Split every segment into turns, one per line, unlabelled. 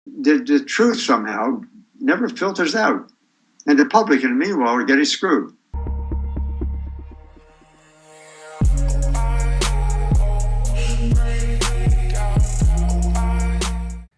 The truth somehow never filters out. And the public, in the meanwhile, are getting screwed.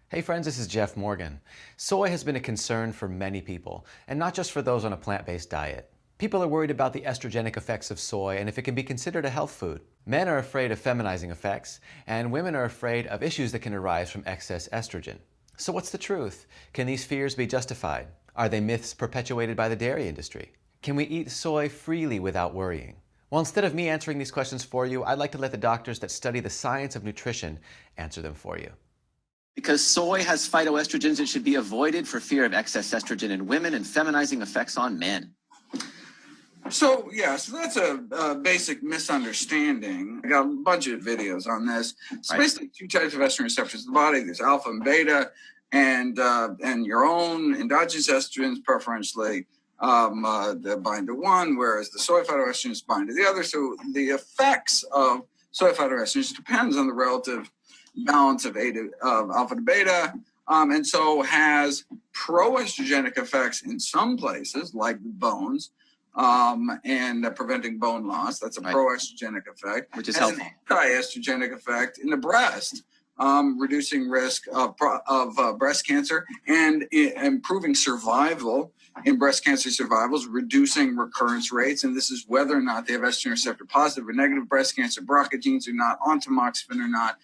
Hey friends, this is Jeff Morgan. Soy has been a concern for many people, and not just for those on a plant-based diet. People are worried about the estrogenic effects of soy and if it can be considered a health food. Men are afraid of feminizing effects, and women are afraid of issues that can arise from excess estrogen. So what's the truth? Can these fears be justified? Are they myths perpetuated by the dairy industry? Can we eat soy freely without worrying? Well, instead of me answering these questions for you, I'd like to let the doctors that study the science of nutrition answer them for you. Because soy has phytoestrogens, it should be avoided for fear of excess estrogen in women and feminizing effects on men.
So that's a basic misunderstanding. I got a bunch of videos on this. It's basically two types of estrogen receptors in the body. There's alpha and beta, and your own endogenous estrogens preferentially that bind to one, whereas the soy phytoestrogens bind to the other. So the effects of soy phytoestrogens depends on the relative balance of alpha to beta, and so has proestrogenic effects in some places, like the bones, and preventing bone loss. That's a proestrogenic effect,
which is helpful.
An anti-estrogenic effect in the breast, reducing risk of breast cancer and improving survival in breast cancer survivals, reducing recurrence rates. And this is whether or not they have estrogen receptor positive or negative breast cancer, BRCA genes or not, on tamoxifen or not.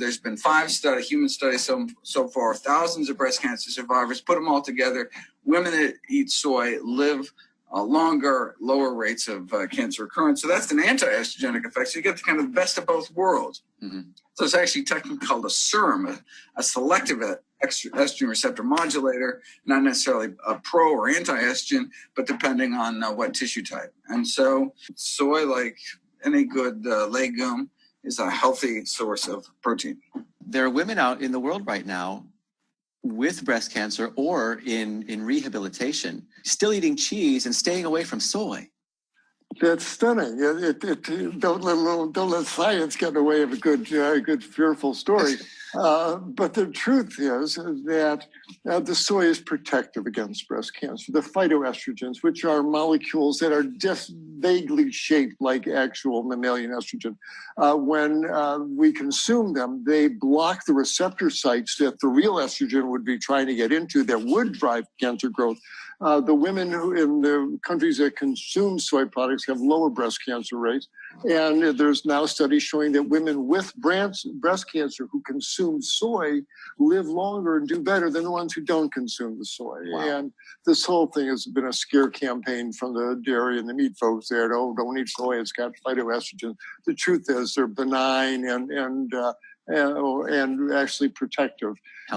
There's been 5 human studies so far, thousands of breast cancer survivors. Put them all together. Women that eat soy live longer, lower rates of cancer recurrence. So that's an anti-estrogenic effect. So you get the kind of the best of both worlds. Mm-hmm. So it's actually technically called a SERM, a selective estrogen receptor modulator, not necessarily a pro or anti-estrogen, but depending on what tissue type. And so soy, like any good legume, is a healthy source of protein.
There are women out in the world right now with breast cancer or in rehabilitation still eating cheese and staying away from soy.
That's stunning. Don't let science get in the way of a good fearful story. But the truth is that the soy is protective against breast cancer. The phytoestrogens, which are molecules that are just vaguely shaped like actual mammalian estrogen, when we consume them, they block the receptor sites that the real estrogen would be trying to get into that would drive cancer growth. The women who in the countries that consume soy products have lower breast cancer rates. And there's now studies showing that women with breast cancer who consume soy live longer and do better than the ones who don't consume the soy. Wow. And this whole thing has been a scare campaign from the dairy and the meat folks there. Oh, don't eat soy, it's got phytoestrogen. The truth is they're benign and actually protective.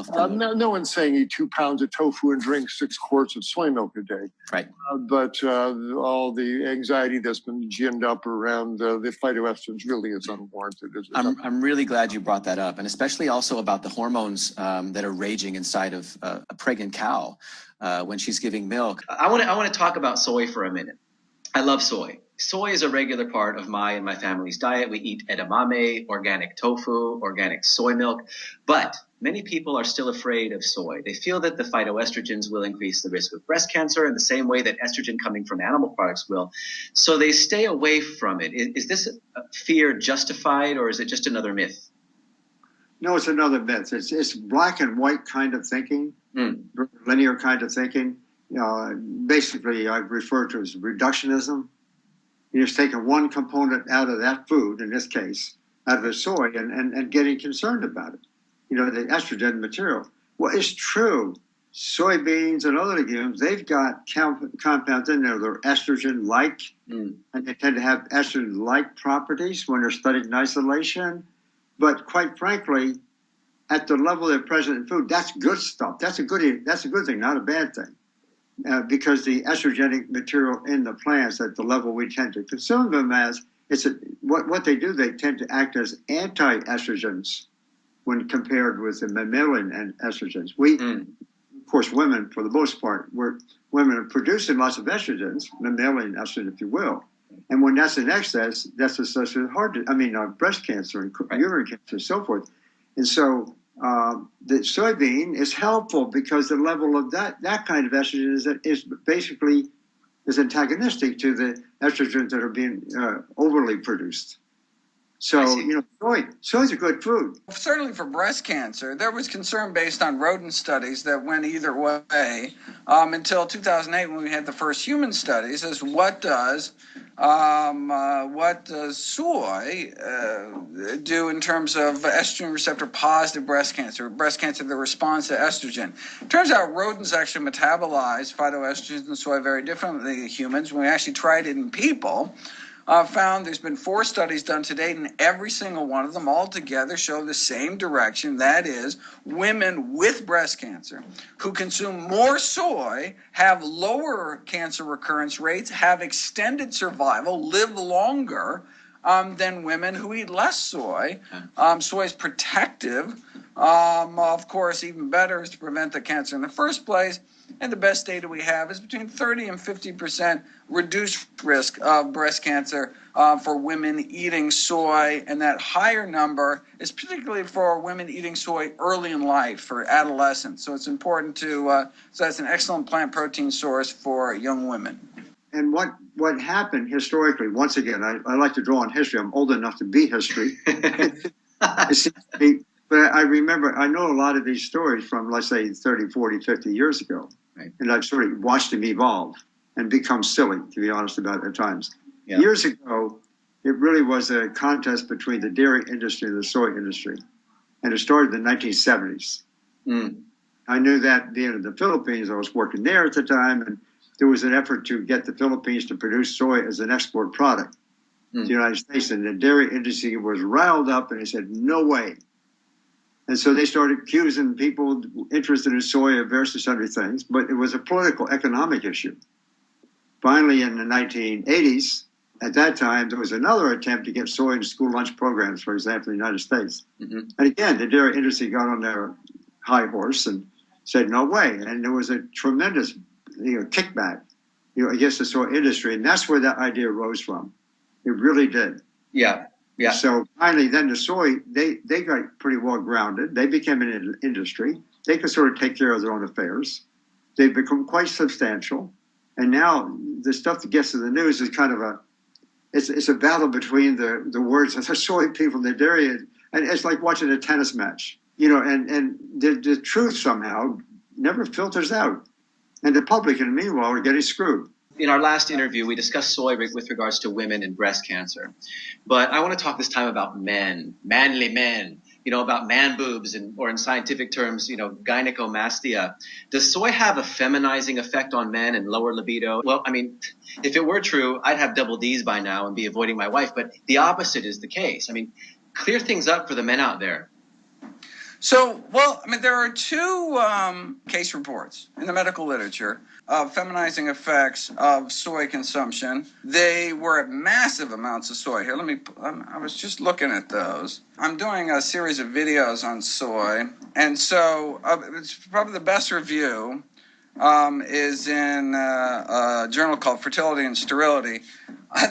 No one's saying eat 2 pounds of tofu and drink 6 quarts of soy milk a day.
Right.
But all the anxiety that's been ginned up around the phytoestrogens really is unwarranted.
I'm really glad you brought that up, and especially also about the hormones that are raging inside of a pregnant cow when she's giving milk. I want to talk about soy for a minute. I love soy. Soy is a regular part of my and my family's diet. We eat edamame, organic tofu, organic soy milk, but many people are still afraid of soy. They feel that the phytoestrogens will increase the risk of breast cancer in the same way that estrogen coming from animal products will. So they stay away from it. Is this fear justified, or is it just another myth?
No, it's another myth. It's black and white kind of thinking, linear kind of thinking. Basically, I refer to as reductionism. You're just taking one component out of that food, in this case, out of the soy, and getting concerned about it. The estrogen material. Well, it's true. Soybeans and other legumes, they've got compounds in there that are estrogen-like, and they tend to have estrogen-like properties when they're studied in isolation. But quite frankly, at the level they're present in food, that's good stuff. That's a good thing, not a bad thing. Because the estrogenic material in the plants at the level we tend to consume them as, what they do, they tend to act as anti-estrogens when compared with the mammalian estrogens. Of course, women, for the most part, women are producing lots of estrogens, mammalian estrogen, if you will. And when that's in excess, that's associated with breast cancer and uterine cancer and so forth. And so the soybean is helpful because the level of that kind of estrogen is basically is antagonistic to the estrogens that are being overly produced. So, soy is a good food.
Certainly for breast cancer, there was concern based on rodent studies that went either way until 2008 when we had the first human studies as what does soy do in terms of estrogen receptor positive breast cancer that responds to estrogen. Turns out rodents actually metabolize phytoestrogens and soy very differently than humans. When we actually tried it in people, found there's been 4 studies done to date, and every single one of them all together show the same direction. That is, women with breast cancer who consume more soy have lower cancer recurrence rates, have extended survival, live longer than women who eat less soy. Soy is protective. Of course, even better is to prevent the cancer in the first place. And the best data we have is between 30 and 50% reduced risk of breast cancer for women eating soy. And that higher number is particularly for women eating soy early in life, for adolescents. So it's important so that's an excellent plant protein source for young women.
And what happened historically, once again, I like to draw on history. I'm old enough to be history. But I remember, I know a lot of these stories from, let's say, 30, 40, 50 years ago. Right. And I've sort of watched them evolve and become silly, to be honest about it at times. Yeah. Years ago, it really was a contest between the dairy industry and the soy industry. And it started in the 1970s. I knew that being in the Philippines, I was working there at the time, and there was an effort to get the Philippines to produce soy as an export product to the United States. And the dairy industry was riled up, and they said, no way. And so they started accusing people interested in soy of various other things, but it was a political, economic issue. Finally, in the 1980s, at that time, there was another attempt to get soy into school lunch programs, for example, in the United States. And again, the dairy industry got on their high horse and said, no way. And there was a tremendous kickback against the soy industry. And that's where that idea rose from. It really did.
Yeah. Yeah.
So finally, then the soy, they got pretty well grounded. They became an industry. They could sort of take care of their own affairs. They've become quite substantial. And now the stuff that gets to the news is kind of it's a battle between the words of the soy people and the dairy. And it's like watching a tennis match, and the truth somehow never filters out. And the public, in the meanwhile, are getting screwed.
In our last interview, we discussed soy with regards to women and breast cancer. But I want to talk this time about men, manly men, about man boobs, or in scientific terms, gynecomastia. Does soy have a feminizing effect on men and lower libido? Well, I mean, if it were true, I'd have double D's by now and be avoiding my wife. But the opposite is the case. I mean, clear things up for the men out there.
So, there are 2 case reports in the medical literature of feminizing effects of soy consumption. They were at massive amounts of soy. Here, I was just looking at those. I'm doing a series of videos on soy. And so it's probably the best review is in a journal called Fertility and Sterility.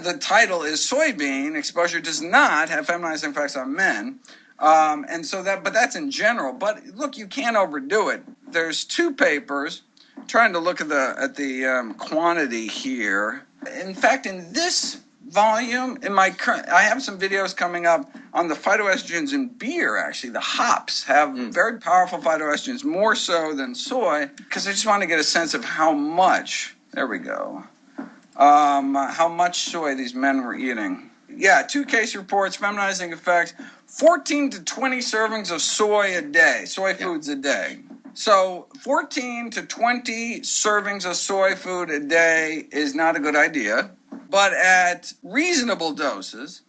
The title is Soybean Exposure Does Not Have Feminizing Effects on Men. But that's in general. But look, you can't overdo it. There's 2 papers. Trying to look at the quantity here. In fact, in this volume, I have some videos coming up on the phytoestrogens in beer. Actually, the hops have very powerful phytoestrogens, more so than soy. Because I just want to get a sense of how much. There we go. How much soy these men were eating. Yeah, 2 case reports, feminizing effects, 14 to 20 servings of soy a day, soy foods a day. So 14 to 20 servings of soy food a day is not a good idea, but at reasonable doses,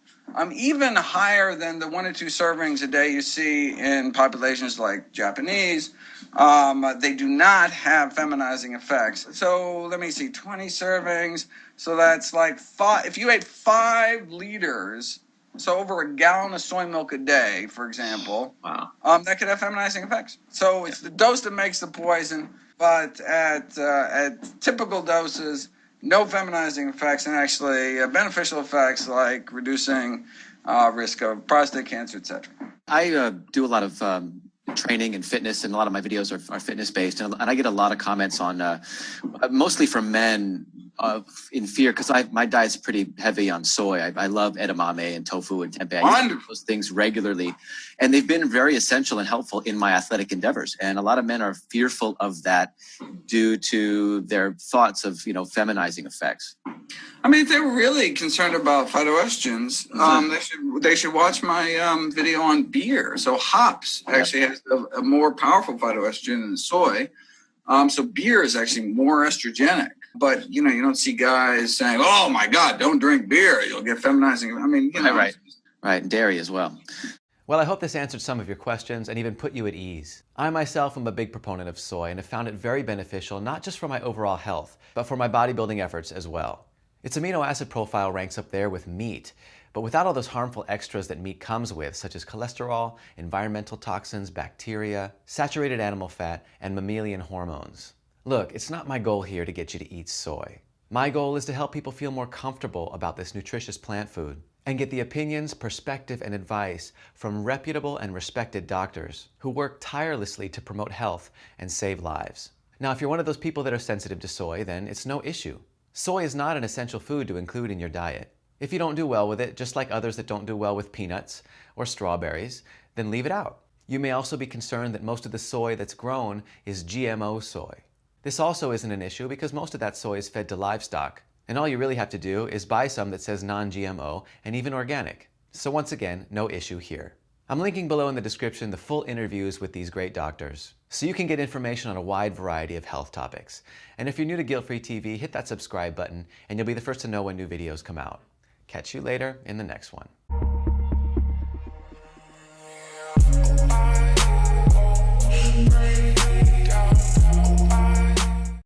even higher than the 1 or 2 servings a day you see in populations like Japanese, they do not have feminizing effects. So let me see, 20 servings. So that's like 5. If you ate 5 liters, so over a gallon of soy milk a day, for example, wow, that could have feminizing effects. So it's the dose that makes the poison, but at typical doses, no feminizing effects, and actually beneficial effects like reducing risk of prostate cancer, etc.
I do a lot of
training and fitness, and a lot of my videos are fitness based, and I get a lot of comments on mostly from men in fear, because my diet's pretty heavy on soy. I love edamame and tofu and tempeh. I use those things regularly, and they've been very essential and helpful in my athletic endeavors. And a lot of men are fearful of that due to their thoughts of feminizing effects.
I mean, if they were really concerned about phytoestrogens, they should watch my video on beer. So hops actually has a more powerful phytoestrogen than soy. So beer is actually more estrogenic. But you don't see guys saying, "Oh my God, don't drink beer; you'll get feminizing." I mean,
right, and dairy as well. Well, I hope this answered some of your questions and even put you at ease. I myself am a big proponent of soy and have found it very beneficial, not just for my overall health, but for my bodybuilding efforts as well. Its amino acid profile ranks up there with meat, but without all those harmful extras that meat comes with, such as cholesterol, environmental toxins, bacteria, saturated animal fat, and mammalian hormones. Look, it's not my goal here to get you to eat soy. My goal is to help people feel more comfortable about this nutritious plant food and get the opinions, perspective, and advice from reputable and respected doctors who work tirelessly to promote health and save lives. Now, if you're one of those people that are sensitive to soy, then it's no issue. Soy is not an essential food to include in your diet. If you don't do well with it, just like others that don't do well with peanuts or strawberries, then leave it out. You may also be concerned that most of the soy that's grown is GMO soy. This also isn't an issue because most of that soy is fed to livestock, and all you really have to do is buy some that says non-GMO and even organic. So once again, no issue here. I'm linking below in the description the full interviews with these great doctors, so you can get information on a wide variety of health topics. And if you're new to Guilt-Free TV, hit that subscribe button and you'll be the first to know when new videos come out. Catch you later in the next one.